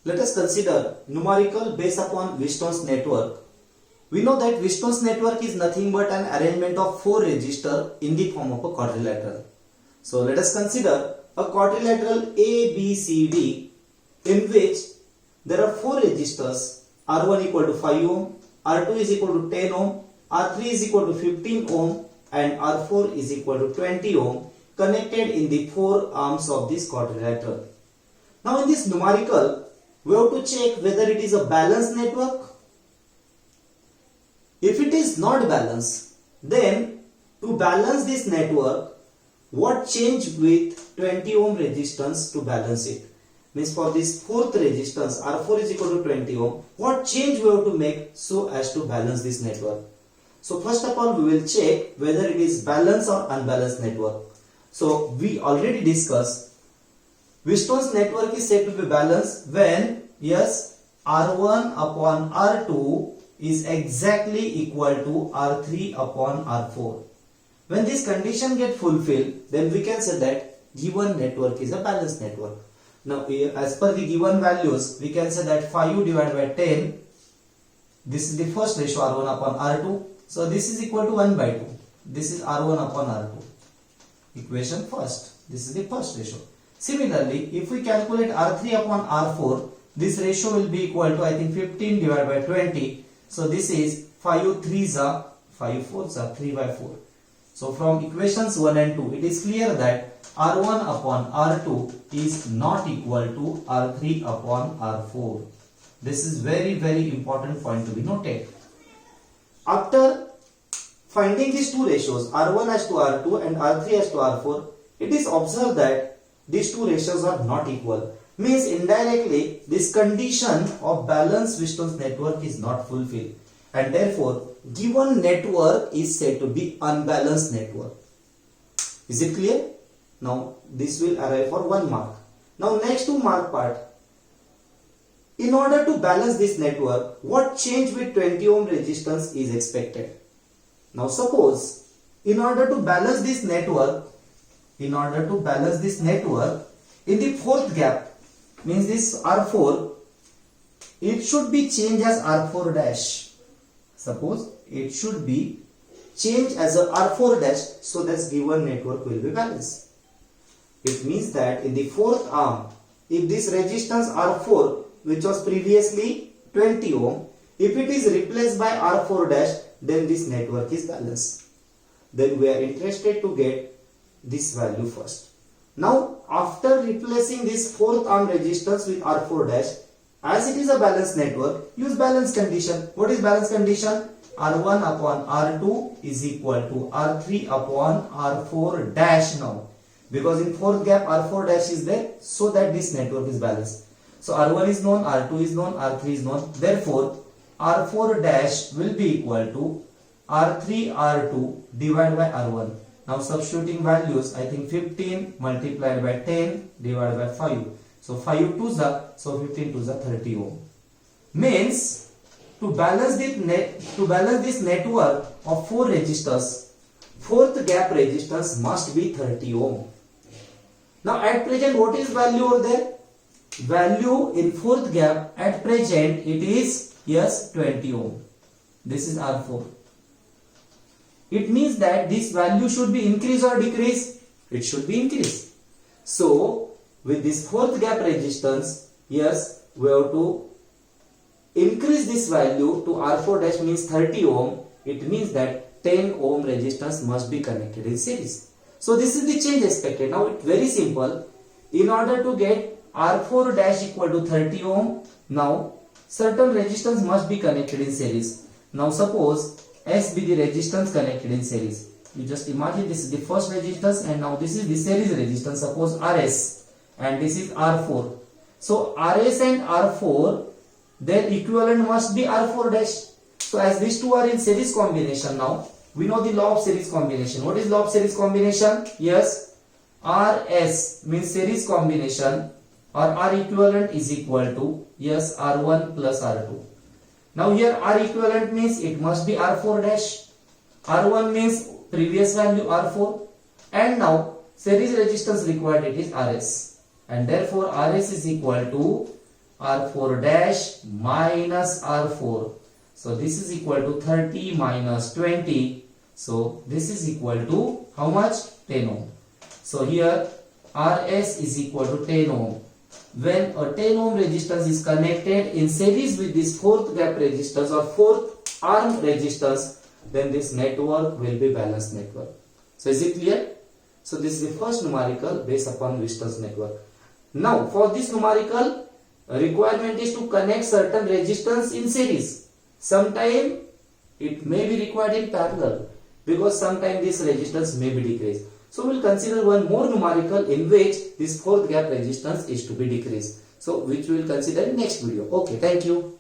Let us consider numerical based upon Wheatstone's network. We know that Wheatstone's network is nothing but an arrangement of 4 registers in the form of a quadrilateral. So let us consider a quadrilateral ABCD in which there are 4 registers, R1 equal to 5 ohm, R2 is equal to 10 ohm, R3 is equal to 15 ohm and R4 is equal to 20 ohm connected in the 4 arms of this quadrilateral. Now in this numerical, we have to check whether it is a balanced network. If it is not balanced, then to balance this network, what change with 20 ohm resistance to balance it? Means for this 4th resistance, R4 is equal to 20 ohm, what change we have to make so as to balance this network? So first of all, we will check whether it is balanced or unbalanced network. So we already discussed Wheatstone's network is said to be balanced when, yes, R1 upon R2 is exactly equal to R3 upon R4. When this condition get fulfilled, then we can say that given network is a balanced network. Now, as per the given values, we can say that 5 divided by 10, this is the first ratio R1 upon R2. So this is equal to 1 by 2. This is R1 upon R2. Equation first. This is the first ratio. Similarly, if we calculate R3 upon R4, this ratio will be equal to, I think, 15 divided by 20. So this is 5 3s are 5 4s are 3 by 4. So from equations 1 and 2, it is clear that R1 upon R2 is not equal to R3 upon R4. This is very important point to be noted. After finding these two ratios, R1 as to R2 and R3 as to R4, it is observed that these two ratios are not equal. Means indirectly this condition of balanced Wheatstone's network is not fulfilled, and therefore given network is said to be unbalanced network. Is it clear? Now this will arrive for 1 mark. Now next 2 mark part. In order to balance this network, what change with 20 ohm resistance is expected? Now suppose in order to balance this network, in the 4th gap, means this R4, it should be changed as R4 dash. Suppose it should be changed as a R4 dash, so that given network will be balanced. It means that in the 4th arm, if this resistance R4, which was previously 20 ohm, if it is replaced by R4 dash, then this network is balanced. Then we are interested to get this value first. Now after replacing this 4th arm resistance with R4 dash, as it is a balanced network, use balance condition. What is balance condition? R1 upon R2 is equal to R3 upon R4 dash now. Because in 4th gap R4 dash is there, so that this network is balanced. So R1 is known, R2 is known, R3 is known. Therefore R4 dash will be equal to R3 R2 divided by R1. Now substituting values, I think 15 multiplied by 10 divided by 5. So 5 2s are, so 15 2s are 30 ohm. Means to balance this network of 4 resistors, 4th gap resistance must be 30 ohm. Now at present, what is value over there? Value in 4th gap at present it is, yes, 20 ohm. This is R4. It means that this value should be increase or decrease? It should be increase. So with this 4th gap resistance, yes, we have to increase this value to R4 dash, means 30 ohm. It means that 10 ohm resistance must be connected in series. So this is the change expected. Now it's very simple. In order to get R4 dash equal to 30 ohm, now certain resistance must be connected in series. Now suppose S be the resistance connected in series. You just imagine this is the first resistance and now this is the series resistance. Suppose RS and this is R4. So RS and R4, their equivalent must be R4 dash. So as these two are in series combination, now we know the law of series combination. What is law of series combination? Yes, RS means series combination, or R equivalent is equal to, yes, R1 plus R2. Now here R equivalent means it must be R4 dash. R1 means previous value R4, and now series resistance required, it is RS, and therefore RS is equal to R4 dash minus R4. So this is equal to 30 minus 20. So this is equal to how much? 10 ohm. So here RS is equal to 10 ohm. When a 10 ohm resistance is connected in series with this fourth gap resistance or fourth arm resistance, then this network will be balanced network. So is it clear? So this is the first numerical based upon Wheaton's network. Now for this numerical, requirement is to connect certain resistance in series. Sometime it may be required in parallel, because sometime this resistance may be decreased. So we will consider one more numerical in which this fourth gap resistance is to be decreased. So which we will consider in next video. Okay, thank you.